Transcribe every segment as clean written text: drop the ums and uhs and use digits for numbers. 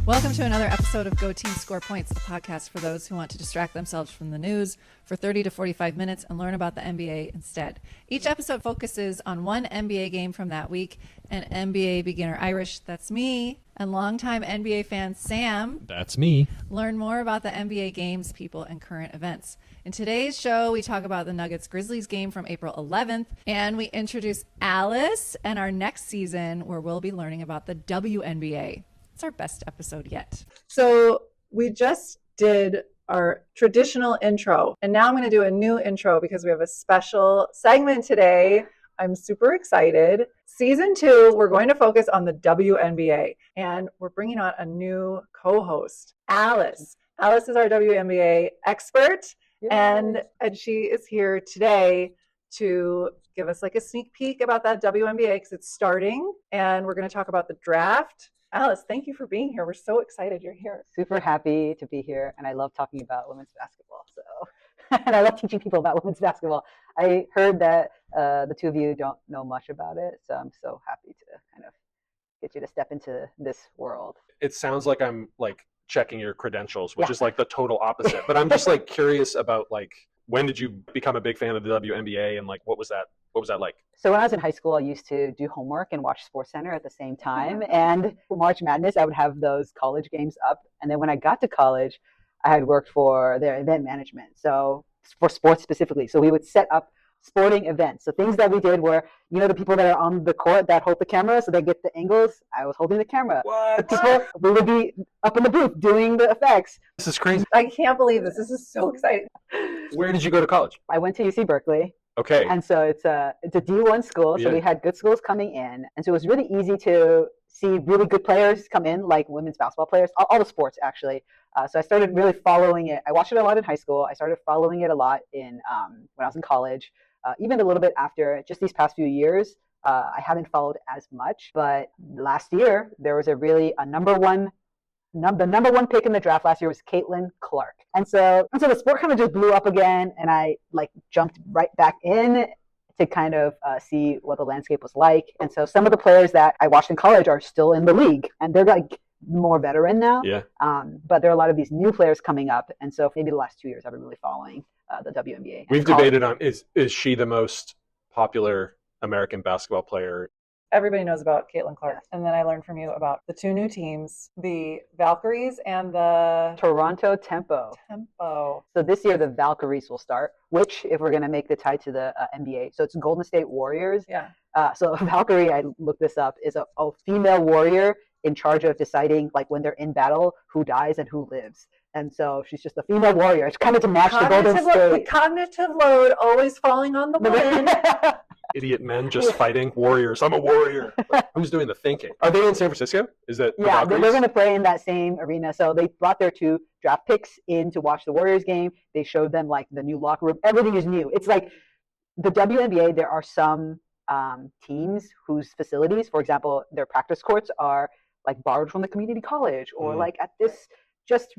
Welcome to another episode of Go Team Score Points, the podcast for those who want to distract themselves from the news for 30 to 45 minutes and learn about the NBA instead. Each episode focuses on one NBA game from that week, and NBA beginner Irish, that's me, and longtime NBA fan Sam, that's me, learn more about the NBA games, people, and current events. In today's show, we talk about the Nuggets-Grizzlies game from April 11th, and we introduce Alice and our next season, where we'll be learning about the WNBA. It's our best episode yet. So we just did our traditional intro, and now I'm going to do a new intro because we have a special segment today. I'm super excited. Season 2, we're going to focus on the WNBA, and we're bringing on a new co-host, Alice. Alice is our WNBA expert, and she is here today to give us like a sneak peek about that WNBA because it's starting, and we're going to talk about the draft. Alice, thank you for being here. We're so excited you're here. Super happy to be here, and I love talking about women's basketball. And I love teaching people about women's basketball. I heard that the two of you don't know much about it, so I'm so happy to kind of get you to step into this world. It sounds like I'm like checking your credentials, which is like the total opposite. But I'm just like curious about like, when did you become a big fan of the WNBA, and like what was that like? So when I was in high school, I used to do homework and watch SportsCenter at the same time. And for March Madness, I would have those college games up. And then when I got to college, I had worked for their event management, so for sports specifically. So we would set up sporting events. So things that we did were, you know, the people that are on the court that hold the camera, so they get the angles. I was holding the camera. What? We would be up in the booth doing the effects. This is crazy. I can't believe this. This is so exciting. Where did you go to college? I went to UC Berkeley. Okay. And so it's a D1 school, so we had good schools coming in. And so it was really easy to see really good players come in, like women's basketball players, all the sports actually. So I started really following it. I watched it a lot in high school. I started following it a lot when I was in college, even a little bit after. Just these past few years, I haven't followed as much. But last year, there was the number one pick in the draft last year was Caitlin Clark. And so the sport kind of just blew up again, and I like jumped right back in to kind of see what the landscape was like. And so some of the players that I watched in college are still in the league, and they're like more veteran now. Yeah. But there are a lot of these new players coming up, and so maybe the last 2 years I've been really following the WNBA. We've debated on is she the most popular American basketball player? Everybody knows about Caitlin Clark. And then I learned from you about the two new teams, the Valkyries and the Toronto Tempo. So this year the Valkyries will start, which if we're going to make the tie to the NBA, so it's Golden State Warriors. Yeah. So Valkyrie, I looked this up, is a female warrior in charge of deciding like when they're in battle, who dies and who lives. And so she's just a female warrior. It's kind of to match the Golden State. The cognitive load always falling on the woman. Idiot men just fighting warriors. I'm a warrior. Who's doing the thinking? Are they in San Francisco? Is that they're going to play in that same arena. So they brought their two draft picks in to watch the Warriors game. They showed them like the new locker room. Everything is new. It's like the WNBA. There are some teams whose facilities, for example, their practice courts are like borrowed from the community college or like at this just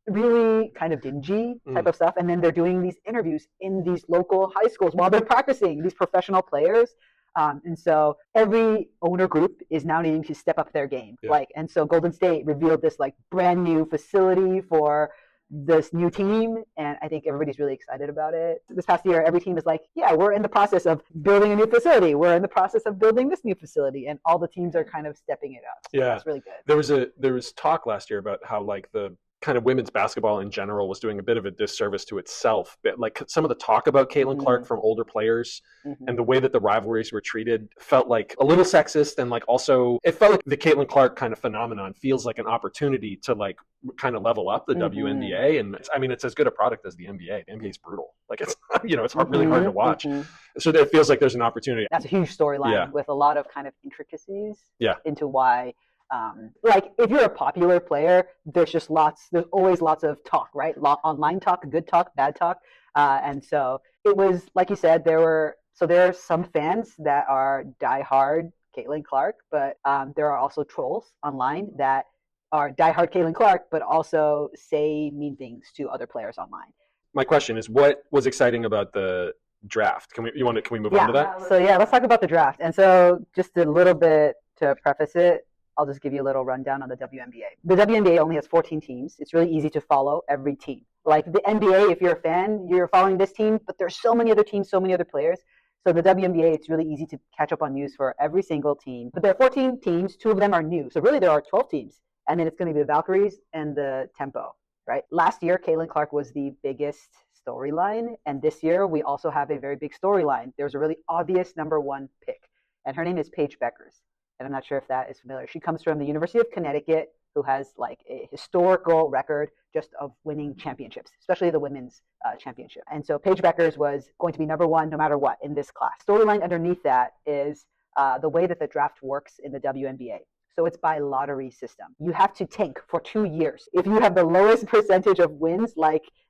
really kind of dingy type of stuff. And then they're doing these interviews in these local high schools while they're practicing, these professional players. And so every owner group is now needing to step up their game. Yeah. And so Golden State revealed this like brand new facility for this new team. And I think everybody's really excited about it. This past year, every team is like, yeah, we're in the process of building a new facility. We're in the process of building this new facility. And all the teams are kind of stepping it up. So that's really good. There was talk last year about how like the kind of women's basketball in general was doing a bit of a disservice to itself. Like some of the talk about Caitlin Clark from older players and the way that the rivalries were treated felt like a little sexist, and like also it felt like the Caitlin Clark kind of phenomenon feels like an opportunity to like kind of level up the WNBA. And it's as good a product as the NBA. The NBA is brutal. Like it's it's really hard to watch. So it feels like there's an opportunity. That's a huge storyline with a lot of kind of intricacies into why. Like if you're a popular player, there's always lots of talk, right? Online talk, good talk, bad talk. And so it was, like you said, there are some fans that are diehard Caitlin Clark, but there are also trolls online that are diehard Caitlin Clark, but also say mean things to other players online. My question is, what was exciting about the draft? Can we move on to that? So let's talk about the draft. And so just a little bit to preface it, I'll just give you a little rundown on the WNBA. The WNBA only has 14 teams. It's really easy to follow every team. Like the NBA, if you're a fan, you're following this team, but there's so many other teams, so many other players. So the WNBA, it's really easy to catch up on news for every single team. But there are 14 teams, 2 of them are new. So really there are 12 teams. And then it's going to be the Valkyries and the Tempo, right? Last year, Caitlin Clark was the biggest storyline. And this year, we also have a very big storyline. There's a really obvious number 1 pick. And her name is Paige Bueckers. And I'm not sure if that is familiar. She comes from the University of Connecticut, who has like a historical record just of winning championships, especially the women's championship. And so Paige Bueckers was going to be number 1 no matter what in this class. Storyline underneath that is the way that the draft works in the WNBA. So it's by lottery system. You have to tank for 2 years. If you have the lowest percentage of wins,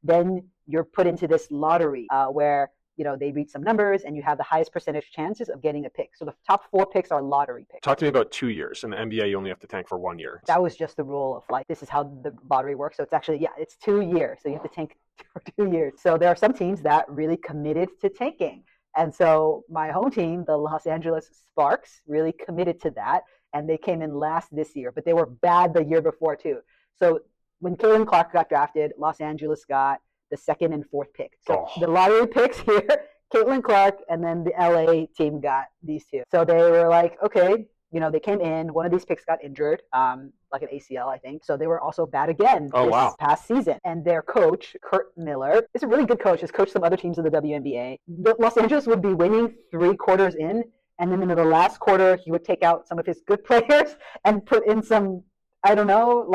then you're put into this lottery where they read some numbers and you have the highest percentage chances of getting a pick. So the top 4 picks are lottery picks. Talk to me about 2 years. In the NBA, you only have to tank for 1 year. That was just the rule of this is how the lottery works. So it's actually, it's 2 years. So you have to tank for 2 years. So there are some teams that really committed to tanking. And so my home team, the Los Angeles Sparks, really committed to that. And they came in last this year, but they were bad the year before too. So when Caitlin Clark got drafted, Los Angeles got the 2nd and 4th pick. So the lottery picks here, Caitlin Clark, and then the LA team got these 2. So they were like, okay, they came in. One of these picks got injured, like an ACL, I think. So they were also bad again this past season. And their coach, Curt Miller, is a really good coach. Has coached some other teams in the WNBA. Los Angeles would be winning 3 quarters in. And then in the last quarter, he would take out some of his good players and put in some, I don't know,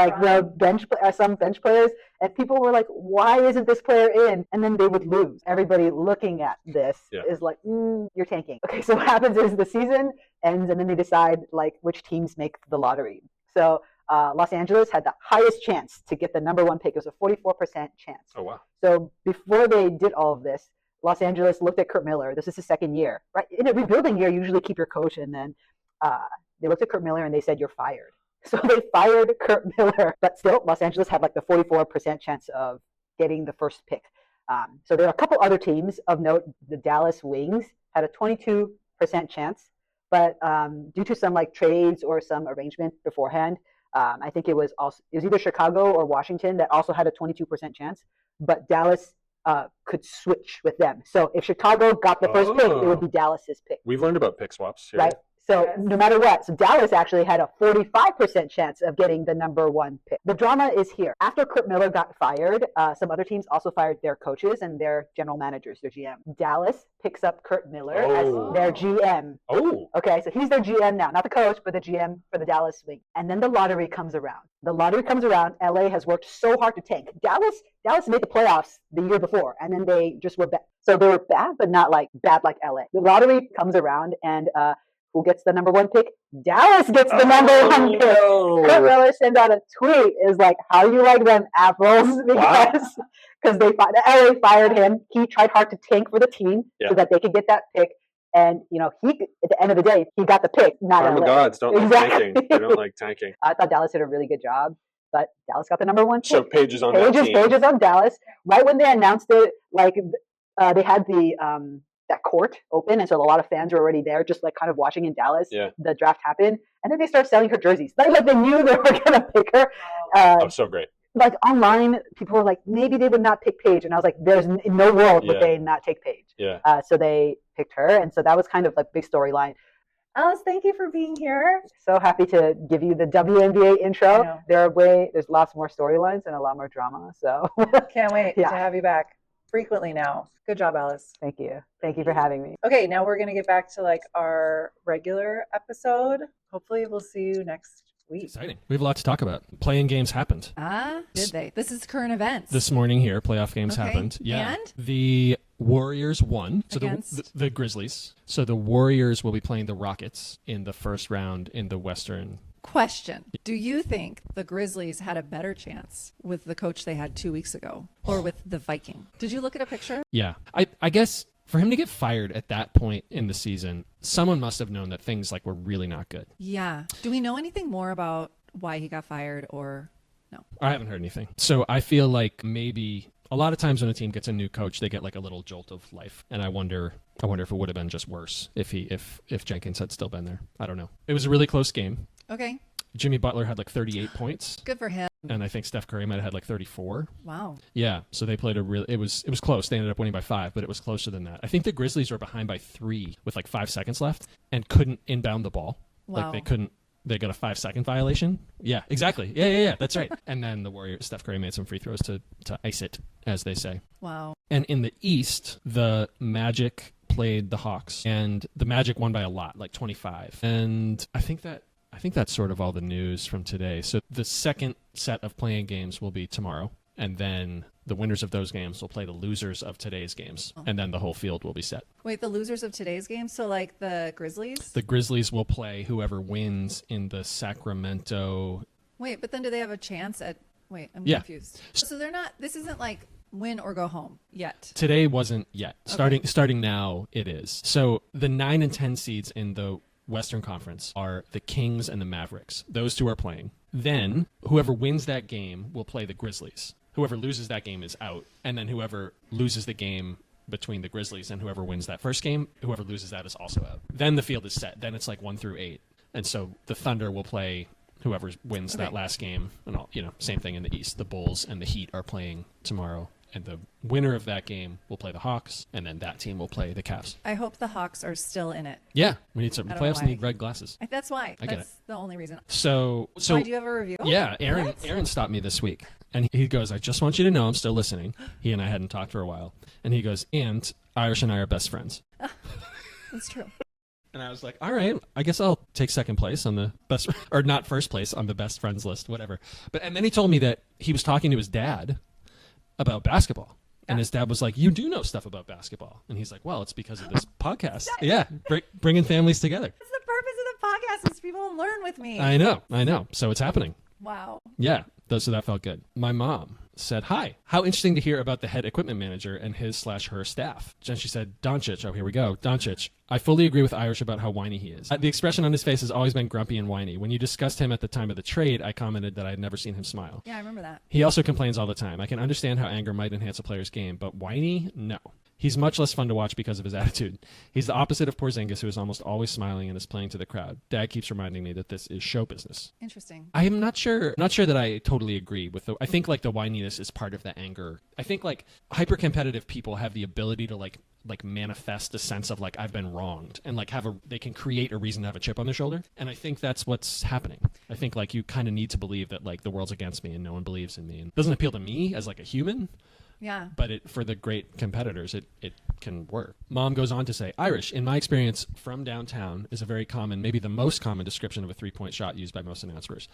some bench players. And people were like, why isn't this player in? And then they would lose. Everybody looking at this is like, you're tanking. Okay, so what happens is the season ends and then they decide which teams make the lottery. So Los Angeles had the highest chance to get the number 1 pick. It was a 44% chance. Oh, wow. So before they did all of this, Los Angeles looked at Curt Miller. This is his 2nd year, right? In a rebuilding year, you usually keep your coach, and then they looked at Curt Miller and they said, "You're fired." So they fired Curt Miller, but still, Los Angeles had the 44% chance of getting the first pick. So there are a couple other teams of note. The Dallas Wings had a 22% chance, but due to some trades or some arrangement beforehand, I think it was either Chicago or Washington that also had a 22% chance, but Dallas could switch with them. So if Chicago got the first pick, it would be Dallas's pick. We've learned about pick swaps here. Right. So no matter what, so Dallas actually had a 45% chance of getting the number 1 pick. The drama is here. After Curt Miller got fired, some other teams also fired their coaches and their general managers, their GM. Dallas picks up Curt Miller as their GM. Oh. Okay, so he's their GM now, not the coach, but the GM for the Dallas Wings. And then the lottery comes around. LA has worked so hard to tank. Dallas made the playoffs the year before, and then they just were bad. So they were bad, but not bad like LA. The lottery comes around, and who gets the number 1 pick? Dallas gets the number 1 pick. No. Curt Miller sent out a tweet, is how do you like them apples? Because LA fired him. He tried hard to tank for the team so that they could get that pick. And, he, at the end of the day, he got the pick, not LA. Gods don't like tanking. They don't like tanking. I thought Dallas did a really good job, but Dallas got the number 1 pick. So Paige is on that team. Paige is on Dallas. Right when they announced it, they had the that court open, and so a lot of fans were already there, just kind of watching in Dallas. Yeah. The draft happened, and then they started selling her jerseys. They knew they were gonna pick her. So great. Online, people were like, maybe they would not pick Paige, and I was like, there's in no world would they not take Paige. Yeah. So they picked her, and so that was kind of big storyline. Alice, thank you for being here. So happy to give you the WNBA intro. There's lots more storylines and a lot more drama. So can't wait to have you back frequently now. Good job, Alice. Thank you. Thank you for having me. Okay, now we're going to get back to our regular episode. Hopefully we'll see you next week. Exciting. We have a lot to talk about. Playing games happened. Did they? This is current events. This morning here, playoff games happened. Yeah. And? The Warriors won. So Against? the Grizzlies. So the Warriors will be playing the Rockets in the first round in the Western. Question. Do you think the Grizzlies had a better chance with the coach they had 2 weeks ago or with the Viking? Did you look at a picture? Yeah. I guess for him to get fired at that point in the season, someone must have known that things were really not good. Yeah. Do we know anything more about why he got fired or no? I haven't heard anything. So I feel like maybe a lot of times when a team gets a new coach, they get a little jolt of life. And I wonder if it would have been just worse if Jenkins had still been there. I don't know. It was a really close game. Okay. Jimmy Butler had like 38 points. Good for him. And I think Steph Curry might have had like 34. Wow. Yeah, so they played it was close. They ended up winning by 5, but it was closer than that. I think the Grizzlies were behind by 3 with like 5 seconds left and couldn't inbound the ball. Wow. Like they got a 5-second violation. Yeah, exactly. Yeah. That's right. And then the Warriors, Steph Curry made some free throws to ice it, as they say. Wow. And in the East, the Magic played the Hawks, and the Magic won by a lot, like 25. And I think that's sort of all the news from today. So the second set of playing games will be tomorrow, and then the winners of those games will play the losers of today's games, and then the whole field will be set. Wait, the losers of today's game? So like the Grizzlies? The Grizzlies will play whoever wins in the Sacramento. Wait, but then do they have a chance at... Wait, I'm Yeah. confused. So they're not... This isn't like win or go home yet. Today wasn't yet. Starting now, it is. So the 9 and 10 seeds in the Western Conference are the Kings and the Mavericks. Those two are playing. Then whoever wins that game will play the Grizzlies. Whoever loses that game is out. And then whoever loses the game between the Grizzlies and whoever wins that first game, whoever loses that is also out. Then the field is set. Then it's like 1 through 8. And so the Thunder will play whoever wins that last game. And all, same thing in the East. The Bulls and the Heat are playing tomorrow. And the winner of that game will play the Hawks, and then that team will play the Cavs. I hope the Hawks are still in it. Yeah, we need some I don't know playoffs. why. Need red glasses. That's why. I get That's the only reason. So Why, do you have a review? Yeah, Aaron What? stopped me this week, and he goes, "I just want you to know I'm still listening." He and I hadn't talked for a while, and he goes, "And Irish and I are best friends." That's true. And I was like, all right, I guess I'll take second place on the best, or not first place on the best friends list, whatever. And then he told me that he was talking to his dad about basketball. And his dad was like, "You do know stuff about basketball." And he's like, "Well, it's because of this podcast." Yeah, bringing families together. That's the purpose of the podcast, is people learn with me. I know. So it's happening. Wow. Yeah, so that felt good. My mom said, "Hi, how interesting to hear about the head equipment manager and his/her staff." And she said, "Doncic, oh, here we go. Doncic, I fully agree with Irish about how whiny he is. The expression on his face has always been grumpy and whiny. When you discussed him at the time of the trade, I commented that I had never seen him smile. Yeah, I remember that. He also complains all the time. I can understand how anger might enhance a player's game, but whiny? No. He's much less fun to watch because of his attitude. He's the opposite of Porzingis, who is almost always smiling and is playing to the crowd. Dad keeps reminding me that this is show business." Interesting. I am not sure that I totally agree with I think like the whininess is part of the anger. I think like hyper competitive people have the ability to like manifest a sense of like I've been wronged, and like they can create a reason to have a chip on their shoulder. And I think that's what's happening. I think like you kind of need to believe that like the world's against me and no one believes in me. And it doesn't appeal to me as like a human. Yeah. But for the great competitors, it can work. Mom goes on to say, "Irish, in my experience, from downtown is a very common, maybe the most common description of a three-point shot used by most announcers.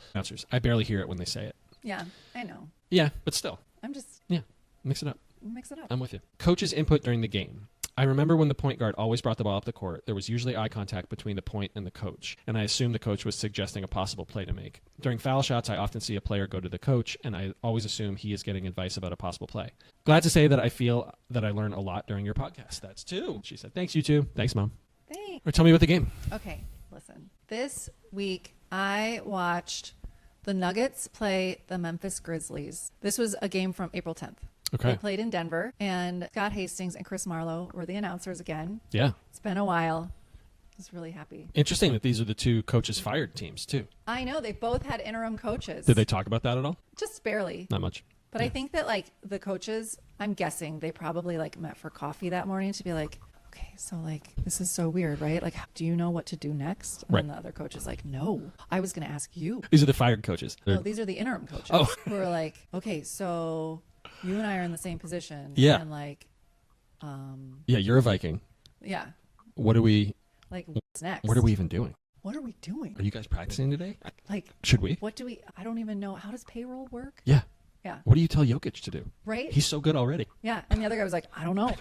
I barely hear it when they say it." Yeah, I know. Yeah, but still. I'm just... Yeah, mix it up. Mix it up. I'm with you. Coach's input during the game. I remember when the point guard always brought the ball up the court, there was usually eye contact between the point and the coach, and I assumed the coach was suggesting a possible play to make. During foul shots, I often see a player go to the coach, and I always assume he is getting advice about a possible play. Glad to say that I feel that I learn a lot during your podcast. That's two. She said, "Thanks, you too." Thanks, Mom. Thanks. Or tell me about the game. Okay, listen. This week, I watched the Nuggets play the Memphis Grizzlies. This was a game from April 10th. Okay. They played in Denver, and Scott Hastings and Chris Marlowe were the announcers again. Yeah. It's been a while. I was really happy. Interesting that these are the two coaches fired teams, too. I know. They both had interim coaches. Did they talk about that at all? Just barely. Not much. But I think that, like, the coaches, I'm guessing they probably, like, met for coffee that morning to be like, okay, so, like, this is so weird, right? Like, do you know what to do next? And Right. then the other coach is like, no, I was going to ask you. These are the fired coaches. No, these are the interim coaches Oh. who are like, okay, so you and I are in the same position. Yeah. And, like, Yeah, you're a Viking. yeah, What are we what's next? What are we even doing? What are we doing? Are you guys practicing today? Like, Should we? what do we, I don't even know. How does payroll work? Yeah. Yeah. What do you tell Jokic to do? Right? He's so good already. Yeah. And the other guy was like, I don't know.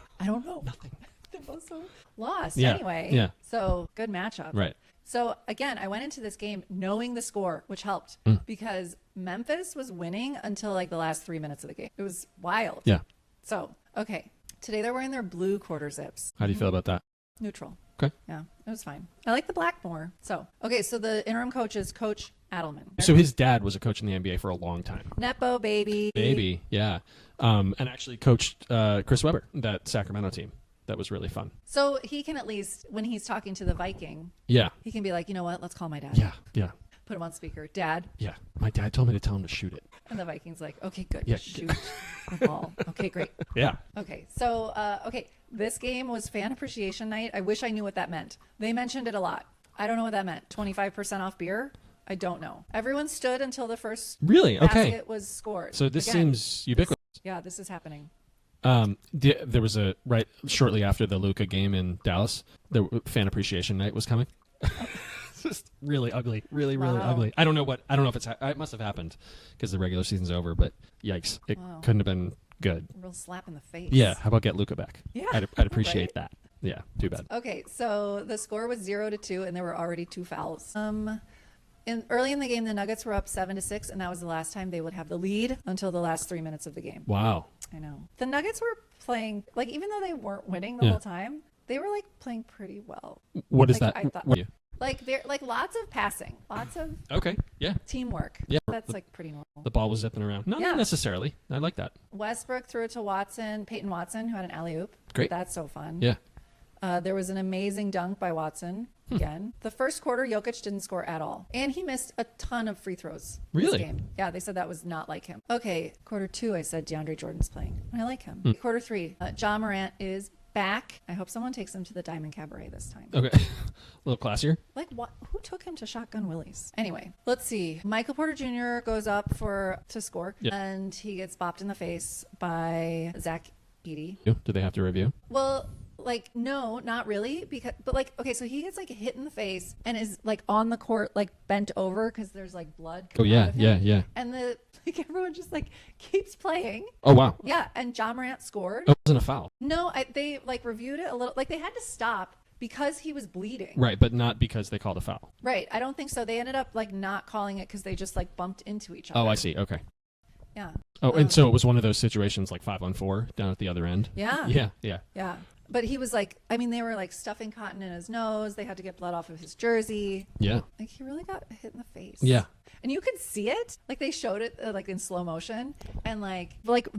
Nothing. They're both so lost Yeah. anyway. Yeah. So good matchup. Right. So again, I went into this game knowing the score, which helped because Memphis was winning until like the last 3 minutes of the game. It was wild. Yeah. So, okay. Today they're wearing their blue quarter zips. How do you feel about that? Neutral. Okay. Yeah, it was fine. I like the black more. So, okay. So the interim coach is Coach Adelman. So his dad was a coach in the NBA for a long time. Nepo baby. Baby, yeah. And actually coached Chris Webber, that Sacramento team. That was really fun. So he can at least, when he's talking to the Viking, Yeah. he can be like, you know what? Let's call my dad. Yeah. Yeah. put him on speaker. Dad. Yeah. My dad told me to tell him to shoot it. And the Vikings like, okay, good. Yeah. Shoot the ball. Okay, great. Yeah. Okay, so, this game was fan appreciation night. I wish I knew what that meant. They mentioned it a lot. I don't know what that meant. 25% off beer? I don't know. Everyone stood until the first Really? Okay. basket was scored. So this Again, seems ubiquitous. Yeah, this is happening. There was right shortly after the Luka game in Dallas, the fan appreciation night was coming. It's just really ugly, really ugly. I don't know if it must have happened because the regular season's over, but yikes, it couldn't have been good. Real slap in the face. Yeah, how about get Luka back? Yeah, I'd appreciate right? that. Yeah, too bad. Okay, so the score was 0-2, and there were already 2 fouls. Early in the game, the Nuggets were up 7-6, and that was the last time they would have the lead until the last 3 minutes of the game. Wow. I know. The Nuggets were playing, like, even though they weren't winning the whole time, they were, like, playing pretty well. What is Like, that? I thought- What- Like, they're like lots of passing, lots of Okay, yeah. teamwork. Yeah. That's like pretty normal. The ball was zipping around. No, Yeah. not necessarily. I like that. Westbrook threw it to Peyton Watson, who had an alley-oop. Great. That's so fun. Yeah. There was an amazing dunk by Watson again. The first quarter, Jokic didn't score at all. And he missed a ton of free throws Really? this game. Yeah, they said that was not like him. Okay, quarter 2, I said DeAndre Jordan's playing. I like him. Quarter 3, Ja Morant is back. I hope someone takes him to the Diamond Cabaret this time. Okay. A little classier. Like, what? Who took him to Shotgun Willie's? Anyway, let's see. Michael Porter Jr. goes up to score, and he gets bopped in the face by Zach Edey. Do they have to review? Well, like, no, not really, but like, okay, so he gets like hit in the face and is like on the court, like bent over because there's like blood coming out of him. Yeah. And everyone just like keeps playing. Oh wow. Yeah, and Ja Morant scored. It wasn't a foul. No, they like reviewed it a little. Like they had to stop because he was bleeding. Right, but not because they called a foul. Right, I don't think so. They ended up like not calling it because they just like bumped into each other. Oh, I see. Okay. Yeah. Oh, and so it was one of those situations like 5-on-4 down at the other end. Yeah. Yeah. But he was like, I mean, they were like stuffing cotton in his nose. They had to get blood off of his jersey. Yeah. Like he really got hit in the face. Yeah. And you could see it. Like they showed it like in slow motion. And like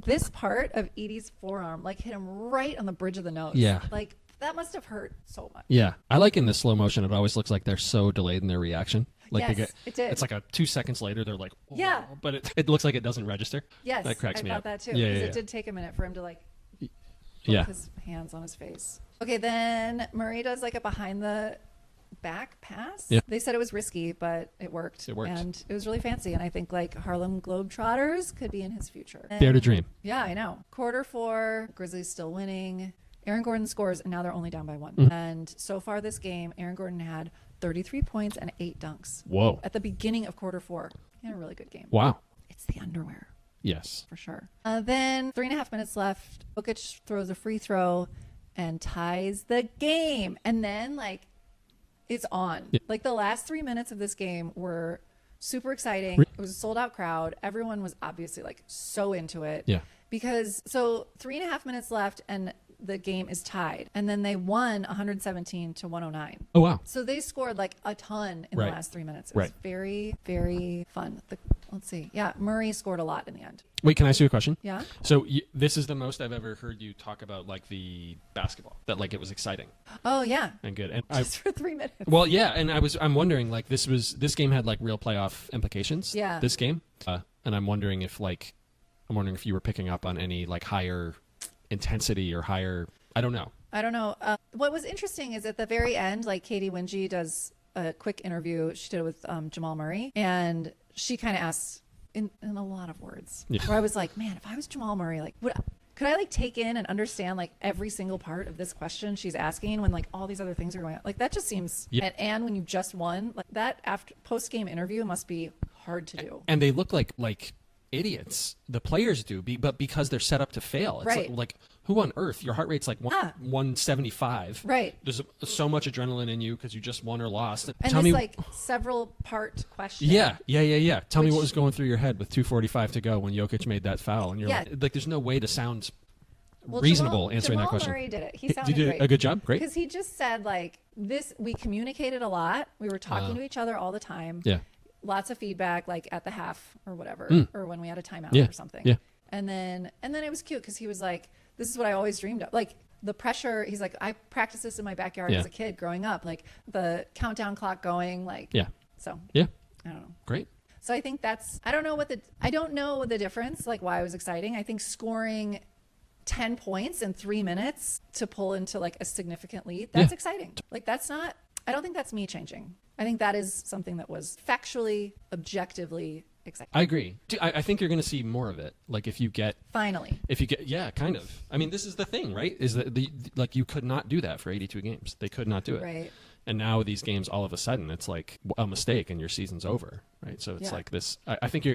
this part of Edie's forearm like hit him right on the bridge of the nose. Yeah. Like that must have hurt so much. Yeah. I like in the slow motion, it always looks like they're so delayed in their reaction. Like Yes, it did. It's like 2 seconds later, they're like, oh, Yeah. But it looks like it doesn't register. Yes. That cracks me I up. thought that too. Yeah, Because yeah, it yeah. did take a minute for him to like put Yeah. his hands on his face. Okay, then Murray does like a behind the back pass. Yeah. They said it was risky, but it worked. It worked. And it was really fancy. And I think like Harlem Globetrotters could be in his future. Dare to dream. Yeah, I know. Quarter 4, Grizzlies still winning. Aaron Gordon scores, and now they're only down by 1. And so far this game, Aaron Gordon had 33 points and 8 dunks. Whoa. At the beginning of quarter 4. He had a really good game. Wow. It's the underwear. Yes. For sure. Then 3.5 minutes left. Jokic throws a free throw and ties the game. And then, like, it's on. Yeah. Like, the last 3 minutes of this game were super exciting. It was a sold-out crowd. Everyone was obviously, like, so into it. Yeah. Because, so 3.5 minutes left, and the game is tied. And then they won 117-109. Oh, wow. So they scored like a ton in Right. the last 3 minutes. It was Right. very, very fun. Let's see. Yeah, Murray scored a lot in the end. Wait, can I ask you a question? Yeah. So this is the most I've ever heard you talk about like the basketball, that like it was exciting Oh yeah. and good. And Just for 3 minutes. well, yeah, and I'm wondering like this game had like real playoff implications. Yeah. This game, and I'm wondering if you were picking up on any like higher intensity or higher. I don't know. What was interesting is at the very end, like Katie Winge does a quick interview. She did it with Jamal Murray, and she kind of asks in a lot of words. Yeah. Where I was like, man, if I was Jamal Murray, like, could I like take in and understand like every single part of this question she's asking when like all these other things are going on? Like that just seems. Yeah. And when you just won, like that after post game interview must be hard to do. And they look like idiots. The players do, but because they're set up to fail. It's Right. like who on earth? Your heart rate's like 175. Right. There's so much adrenaline in you because you just won or lost. And Tell this me, like several part question. Yeah. Tell me Which- what was going through your head with 2:45 to go when Jokic made that foul, and you're Yeah. like, there's no way to sound Well, reasonable Jamal, answering Jamal that question. Murray did it. He Did sounded you do great. a good job? Great. Because he just said like this, we communicated a lot. We were talking to each other all the time. Yeah. Lots of feedback, like at the half or whatever, or when we had a timeout Yeah. or something. Yeah. And then it was cute because he was like, "This is what I always dreamed of." Like the pressure. He's like, "I practiced this in my backyard Yeah. as a kid growing up. Like the countdown clock going. Like Yeah. So Yeah. I don't know. Great. So I think I don't know the difference, like why it was exciting. I think scoring 10 points in 3 minutes to pull into like a significant lead, that's exciting. Like I don't think that's me changing. I think that is something that was factually, objectively exciting. I agree. I think you're going to see more of it. Like if you get, yeah, kind of. I mean, this is the thing, right? Is that like you could not do that for 82 games. They could not do it. Right. And now these games, all of a sudden, it's like a mistake and your season's over, right? So it's like this. I think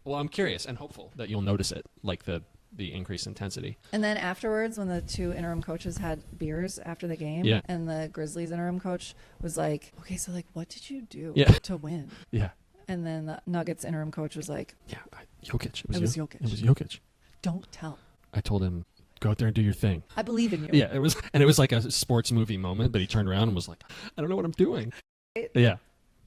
I'm curious and hopeful that you'll notice it, like the increased intensity. And then afterwards, when the 2 interim coaches had beers after the game, and the Grizzlies interim coach was like, "Okay, so like, what did you do to win?" Yeah. And then the Nuggets interim coach was like, Jokic. It was Jokic. It was Jokic. Don't tell. I told him, go out there and do your thing. I believe in you. Yeah, it was like a sports movie moment, but he turned around and was like, I don't know what I'm doing. Yeah.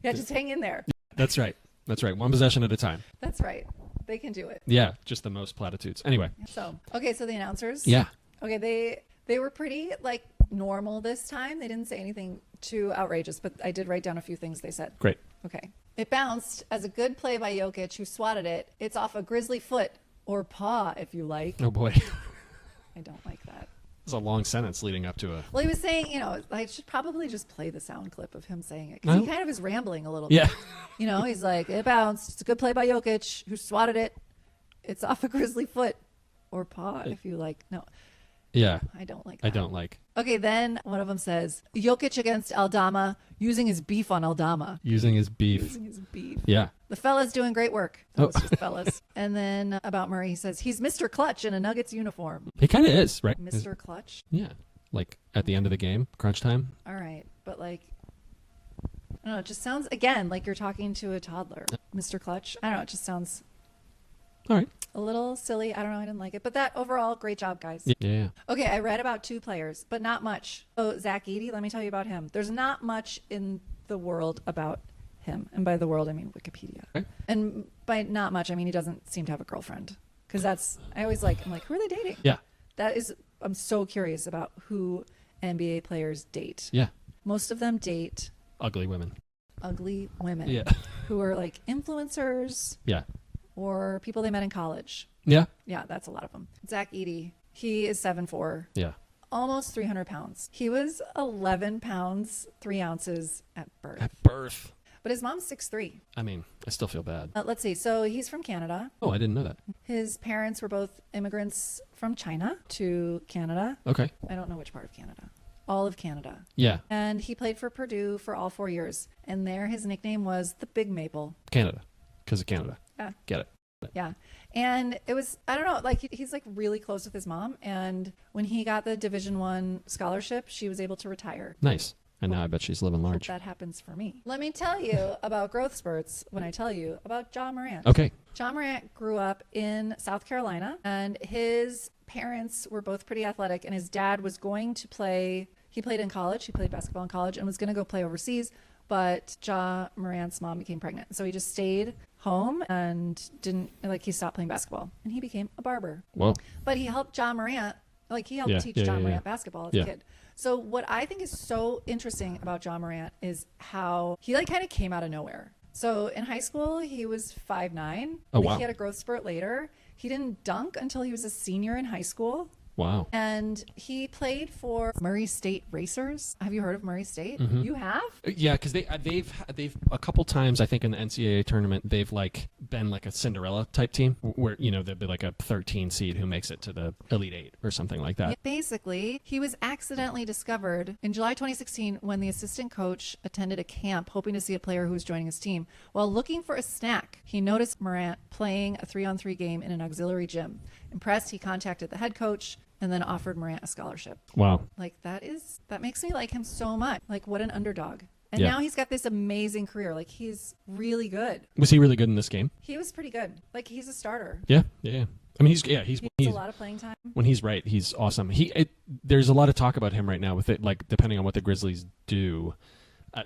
Yeah, just hang in there. That's right. One possession at a time. That's right. They can do it. Yeah, just the most platitudes. Anyway. So the announcers. Yeah. Okay, they were pretty like normal this time. They didn't say anything too outrageous, but I did write down a few things they said. Great. Okay. It bounced as a good play by Jokic, who swatted it. It's off a Grizzly foot or paw, if you like. Oh, boy. I don't like that. It's a long sentence leading up to a... Well, he was saying, I should probably just play the sound clip of him saying it. Because he kind of is rambling a little bit. Yeah. He's like, it bounced. It's a good play by Jokic, who swatted it. It's off a Grizzly foot or paw, if you like. No. Yeah. I don't like that. I don't like. Okay, then one of them says, Jokic against Aldama, using his beef on Aldama. Using his beef. Using his beef. Yeah. The fella's doing great work. That was just fellas. And then about Murray, he says, he's Mr. Clutch in a Nuggets uniform. He kind of is, right? Mr. Clutch? Yeah. Like at the end of the game, crunch time. All right. But like, I don't know. It just sounds, again, like you're talking to a toddler. Mr. Clutch. I don't know. It just sounds... All right. A little silly. I don't know. I didn't like it. But that overall, great job, guys. Yeah. Okay, I read about 2 players, but not much. Oh, Zach Edey, let me tell you about him. There's not much in the world about him. And by the world, I mean Wikipedia. Okay. And by not much, I mean he doesn't seem to have a girlfriend. Because I'm like, who are they dating? Yeah. I'm so curious about who NBA players date. Yeah. Most of them date ugly women. Yeah. Who are like influencers. Yeah. Or people they met in college. Yeah. Yeah, that's a lot of them. Zach Edey, he is 7'4". Yeah. Almost 300 pounds. He was 11 pounds, 3 ounces at birth. But his mom's 6'3". I mean, I still feel bad. Let's see. So he's from Canada. Oh, I didn't know that. His parents were both immigrants from China to Canada. Okay. I don't know which part of Canada. All of Canada. Yeah. And he played for Purdue for all 4 years. And there his nickname was the Big Maple. Canada. Because of Canada. Yeah. Get it. Yeah. And it was, I don't know, like he's like really close with his mom. And when he got the Division I scholarship, she was able to retire. Nice. And now I bet she's living large. That happens for me. Let me tell you about growth spurts when I tell you about Ja Morant. Okay. Ja Morant grew up in South Carolina, and his parents were both pretty athletic, and his dad was going to play, he played in college, he played basketball in college, and was going to go play overseas, but Ja Morant's mom became pregnant. So he just stayed home and he stopped playing basketball, and he became a barber. Whoa. But he helped Ja Morant, teach Ja Morant basketball as a kid. So what I think is so interesting about Ja Morant is how he kind of came out of nowhere. So in high school, he was 5'9". Oh, wow. He had a growth spurt later. He didn't dunk until he was a senior in high school. Wow. And he played for Murray State Racers. Have you heard of Murray State? Mm-hmm. You have? Yeah, because they've a couple times, I think, in the NCAA tournament, they've been like a Cinderella type team where they'd be like a 13 seed who makes it to the Elite Eight or something like that. Basically, he was accidentally discovered in July 2016 when the assistant coach attended a camp hoping to see a player who was joining his team. While looking for a snack, he noticed Morant playing a 3-on-3 game in an auxiliary gym. Impressed, he contacted the head coach and then offered Morant a scholarship. Wow. That makes me like him so much. What an underdog. And now he's got this amazing career. He's really good. Was he really good in this game? He was pretty good. He's a starter. Yeah. I mean, he's a lot of playing time. When he's right, he's awesome. There's a lot of talk about him right now with it, depending on what the Grizzlies do.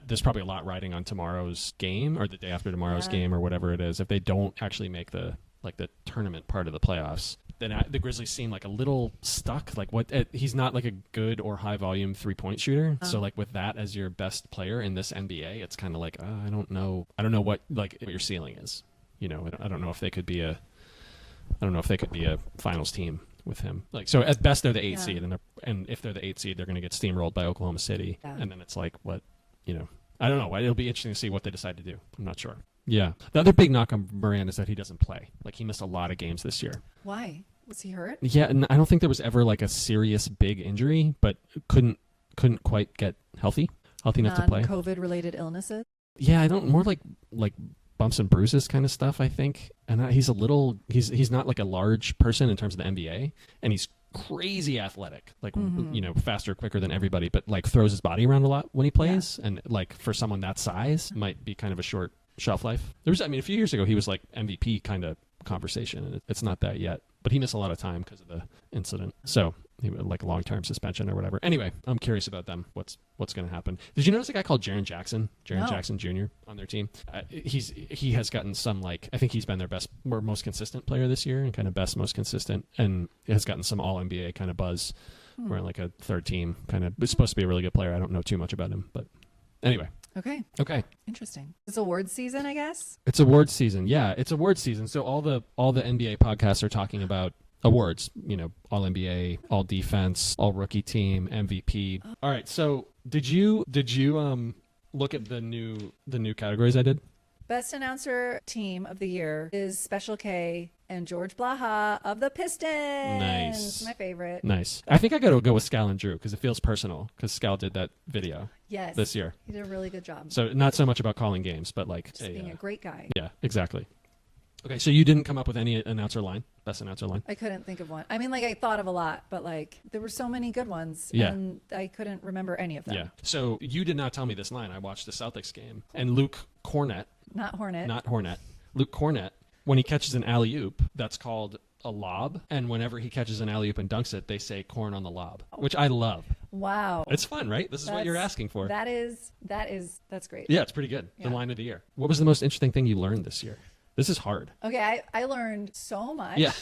There's probably a lot riding on tomorrow's game or the day after tomorrow's game or whatever it is. If they don't actually make the tournament part of the playoffs, the Grizzlies seem like a little stuck. Like he's not like a good or high volume 3-point shooter. So like with that as your best player in this NBA, it's kind of like I don't know what your ceiling is. You know, I don't know if they could be a finals team with him. Like, so at best they're the 8 seed, and if they're the 8 seed, they're going to get steamrolled by Oklahoma City, and then it's like what, you know. I don't know. It'll be interesting to see what they decide to do. I'm not sure. Yeah. The other big knock on Moran is that he doesn't play. Like, he missed a lot of games this year. Why? Was he hurt? Yeah, and I don't think there was ever like a serious big injury, but couldn't quite get healthy enough to play. Non-COVID related illnesses? Yeah, I don't. More like bumps and bruises kind of stuff, I think. And he's he's not like a large person in terms of the NBA, and he's crazy athletic, like you know, faster, quicker than everybody, but like throws his body around a lot when he plays, and like for someone that size might be kind of a short shelf life. A few years ago he was like MVP kind of conversation, and it's not that yet, but he missed a lot of time because of the incident, so he was like a long-term suspension or whatever. Anyway, I'm curious about them. What's going to happen? Did you notice a guy called Jaren Jackson Jr. on their team? He has gotten some, like, I think he's been their best or most consistent player this year, and kind of most consistent, and has gotten some all NBA kind of buzz. We're like a third team kind of. It's supposed to be a really good player. I don't know too much about him, but anyway. Okay. Interesting. It's awards season, I guess. It's awards season. Yeah, it's awards season. So all the NBA podcasts are talking about awards, you know, all NBA, all defense, all rookie team, MVP. All right. So did you look at the new categories I did? Best announcer team of the year is Special K and George Blaha of the Pistons. Nice. My favorite. Nice. I think I got to go with Scal and Drew because it feels personal, because Scal did that video this year. He did a really good job. So not so much about calling games, but like just being a great guy. Yeah, exactly. Okay, so you didn't come up with any announcer line? Best announcer line? I couldn't think of one. I mean, like, I thought of a lot, but like there were so many good ones, and I couldn't remember any of them. Yeah. So you did not tell me this line. I watched the Celtics game, and Luke Cornett. Not Hornet. Luke Cornett, when he catches an alley-oop, that's called a lob, and whenever he catches an alley-oop and dunks it, they say corn on the lob, which I love. Wow. It's fun, right? This is what you're asking for. That's great. Yeah, it's pretty good. Yeah. The line of the year. What was the most interesting thing you learned this year? This is hard. Okay, I learned so much. Yeah.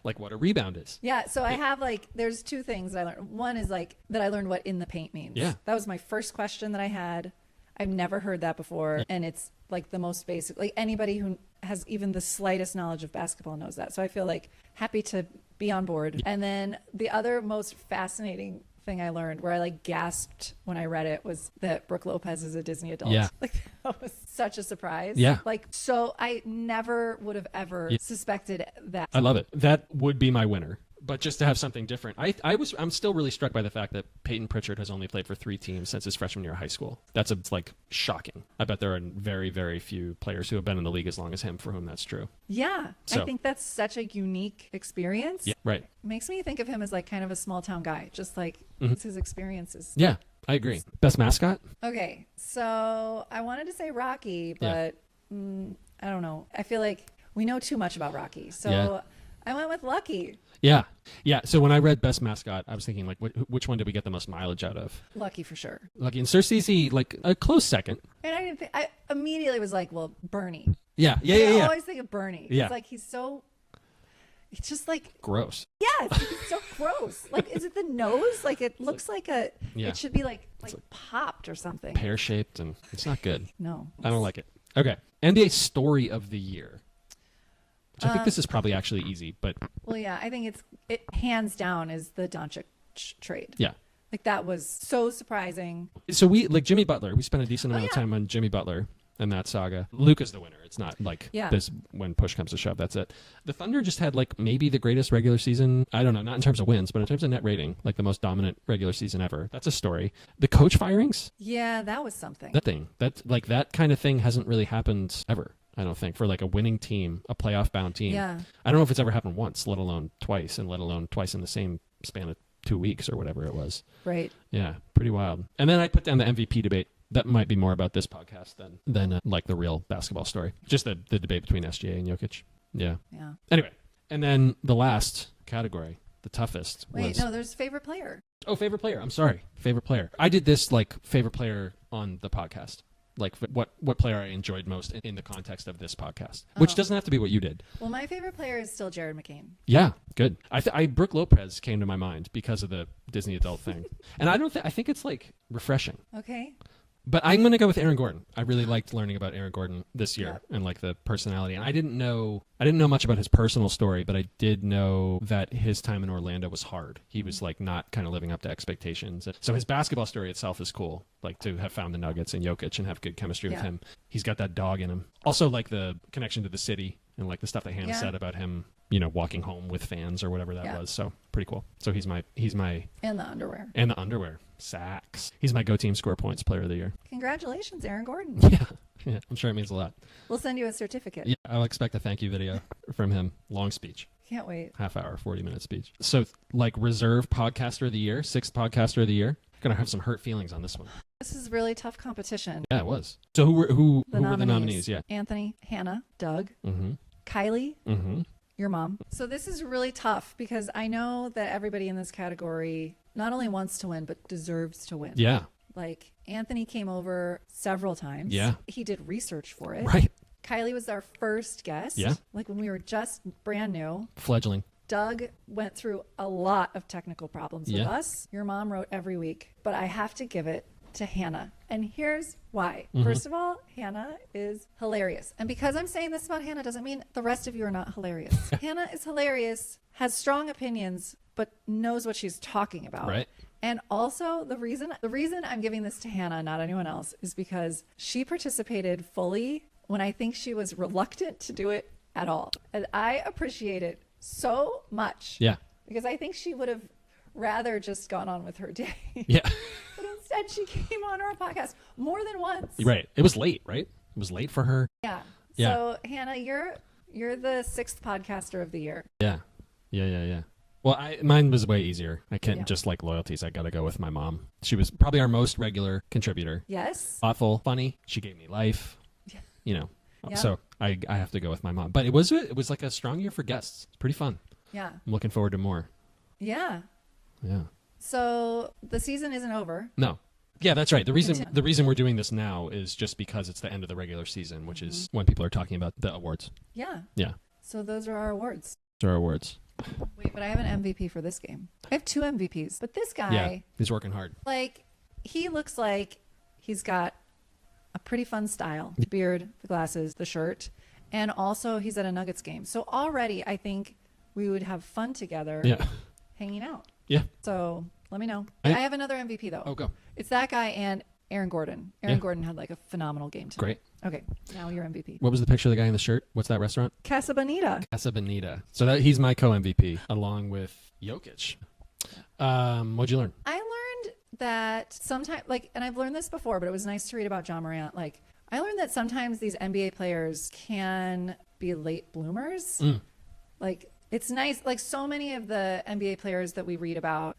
Like what a rebound is. Yeah, so I have there's two things that I learned. One is like that I learned what in the paint means. Yeah. That was my first question that I had. I've never heard that before, and it's like the most basic. Like anybody who has even the slightest knowledge of basketball knows that. So I feel like happy to be on board. Yeah. And then the other most fascinating thing I learned, where I like gasped when I read it, was that Brooke Lopez is a Disney adult. Yeah. Like that was such a surprise. Yeah. Like, so I never would have ever suspected that. I love it. That would be my winner. But just to have something different, I'm still really struck by the fact that Peyton Pritchard has only played for 3 teams since his freshman year of high school. That's like shocking. I bet there are very, very few players who have been in the league as long as him for whom that's true. Yeah, so, I think that's such a unique experience. Yeah, right. It makes me think of him as like kind of a small town guy, just like his experiences. Yeah, I agree. Best mascot? Okay, so I wanted to say Rocky, but I don't know. I feel like we know too much about Rocky, so I went with Lucky. Yeah. So when I read best mascot, I was thinking like, which one did we get the most mileage out of? Lucky for sure. Lucky, and Cersei, like a close second. And I didn't think. I immediately was like, well, Bernie. Yeah. I always think of Bernie. Yeah. It's like he's just like gross. Yeah, he's so gross. Like, is it the nose? Like it looks like a. Yeah. It should be like popped or something. Pear shaped, and it's not good. No, I don't like it. Okay, NBA story of the year. I think this is probably actually easy, but well, yeah, I think it hands down is the Doncic trade. Yeah, like that was so surprising. So we like Jimmy Butler. We spent a decent amount of time on Jimmy Butler and that saga. Luka's the winner. It's not like this when push comes to shove. That's it. The Thunder just had like maybe the greatest regular season. I don't know, not in terms of wins, but in terms of net rating, like the most dominant regular season ever. That's a story. The coach firings. Yeah, that was something. That kind of thing hasn't really happened ever. I don't think, for like a winning team, a playoff-bound team. Yeah. I don't know if it's ever happened once, let alone twice, and let alone twice in the same span of 2 weeks or whatever it was. Right. Yeah, pretty wild. And then I put down the MVP debate. That might be more about this podcast than like the real basketball story. Just the debate between SGA and Jokic. Yeah. Yeah. Anyway, and then the last category, the toughest. There's favorite player. Oh, favorite player. I'm sorry. Favorite player. I did this like favorite player on the podcast. like what player I enjoyed most in the context of this podcast, which doesn't have to be what you did. Well, my favorite player is still Jared McCain. Yeah, good. Brooke Lopez came to my mind because of the Disney adult thing, and I think it's like refreshing. Okay. But I'm going to go with Aaron Gordon. I really liked learning about Aaron Gordon this year and like the personality. And I didn't know much about his personal story, but I did know that his time in Orlando was hard. He was like not kind of living up to expectations. So his basketball story itself is cool. Like to have found the Nuggets and Jokic and have good chemistry with him. He's got that dog in him. Also like the connection to the city and like the stuff that Hannah said about him, walking home with fans or whatever that was. So pretty cool. So he's my and the underwear. Sacks. He's my Go Team Score Points Player of the Year. Congratulations, Aaron Gordon. Yeah, I'm sure it means a lot. We'll send you a certificate. Yeah, I'll expect a thank you video from him. Long speech. Can't wait. Half hour, 40-minute speech. So like reserve podcaster of the year, 6th podcaster of the year. Gonna have some hurt feelings on this one. This is really tough competition. Yeah, it was. So who were the nominees? Yeah. Anthony, Hannah, Doug, Mm-hmm. Kylie, Mm-hmm. your mom. So this is really tough because I know that everybody in this category not only wants to win, but deserves to win. Yeah. Like Anthony came over several times. Yeah. He did research for it. Right. Kylie was our first guest. Yeah. Like when we were just brand new. Fledgling. Doug went through a lot of technical problems with us. Your mom wrote every week, but I have to give it to Hannah. And here's why. Mm-hmm. First of all, Hannah is hilarious. And because I'm saying this about Hannah doesn't mean the rest of you are not hilarious. Hannah is hilarious, has strong opinions, but knows what she's talking about. Right. And also the reason I'm giving this to Hannah, not anyone else, is because she participated fully when I think she was reluctant to do it at all. And I appreciate it so much. Yeah. Because I think she would have rather just gone on with her day. Yeah. But instead she came on our podcast more than once. Right. It was late, right? It was late for her. Yeah. Yeah. So Hannah, you're the 6th podcaster of the year. Yeah. Well, mine was way easier. I can't just like loyalties. I got to go with my mom. She was probably our most regular contributor. Yes. Thoughtful, funny. She gave me life. Yeah. Yeah. So I have to go with my mom. But it was like a strong year for guests. It's pretty fun. Yeah. I'm looking forward to more. Yeah. Yeah. So the season isn't over. No. Yeah, that's right. The reason we're doing this now is just because it's the end of the regular season, which is when people are talking about the awards. Yeah. Yeah. So those are our awards. Those are our awards. Wait, but I have an MVP for this game. I have 2 MVPs, but this guy, he's working hard. like, he looks like he's got a pretty fun style. The beard, the glasses, the shirt, and also he's at a Nuggets game. So already I think we would have fun together hanging out. Yeah. So let me know. I have another MVP though. Oh, go. It's that guy and Aaron Gordon. Aaron Gordon had like a phenomenal game tonight. Great. Okay, now your MVP. What was the picture of the guy in the shirt? What's that restaurant? Casa Bonita. Casa Bonita. So he's my co-MVP along with Jokic. What'd you learn? I learned that sometimes, and I've learned this before, but it was nice to read about John Morant. I learned that sometimes these NBA players can be late bloomers. It's nice. So many of the NBA players that we read about,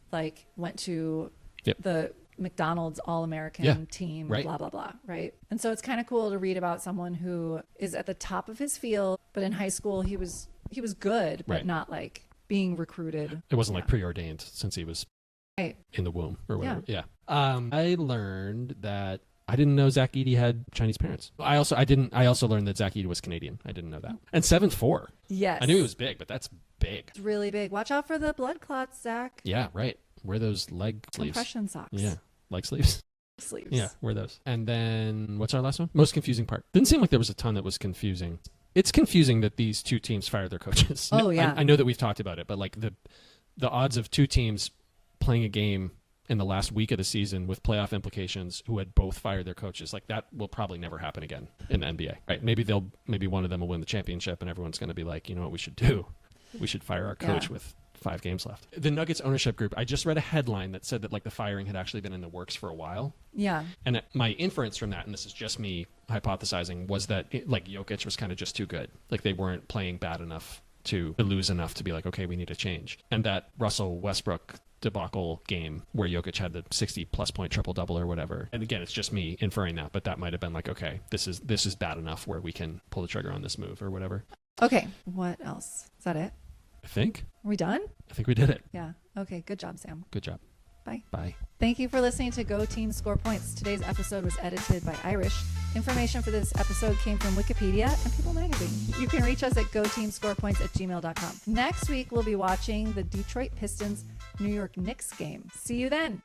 went to the McDonald's All-American team, blah, blah, blah, right? And so it's kind of cool to read about someone who is at the top of his field, but in high school he was good, but not being recruited. It wasn't preordained since he was in the womb or whatever. Yeah. I learned that I didn't know Zach Edey had Chinese parents. I also learned that Zach Edey was Canadian. I didn't know that. And 7'4". Yes. I knew he was big, but that's big. It's really big. Watch out for the blood clots, Zach. Yeah, right. Wear those leg sleeves. Compression socks. Yeah. Leg sleeves. Sleeves. Yeah, wear those. And then what's our last one? Most confusing part. Didn't seem like there was a ton that was confusing. It's confusing that these 2 teams fired their coaches. Oh, yeah. I know that we've talked about it, but the odds of 2 teams playing a game in the last week of the season with playoff implications who had both fired their coaches, that will probably never happen again in the NBA. Right? Maybe one of them will win the championship and everyone's going to be like, you know what we should do? We should fire our coach with 5 games left. The Nuggets ownership group, I just read a headline that said that the firing had actually been in the works for a while. Yeah. And my inference from that, and this is just me hypothesizing, was that Jokic was kind of just too good. They weren't playing bad enough to lose enough to be okay, we need to change. And that Russell Westbrook debacle game where Jokic had the 60-plus point triple-double or whatever. And again, it's just me inferring that, but that might have been okay, this is bad enough where we can pull the trigger on this move or whatever. Okay. What else? Is that it? I think. Are we done? I think we did it. Yeah. Okay. Good job, Sam. Good job. Bye. Bye. Thank you for listening to Go Team Score Points. Today's episode was edited by Irish. Information for this episode came from Wikipedia and People Magazine. You can reach us at goteamscorepoints@gmail.com. Next week, we'll be watching the Detroit Pistons New York Knicks game. See you then.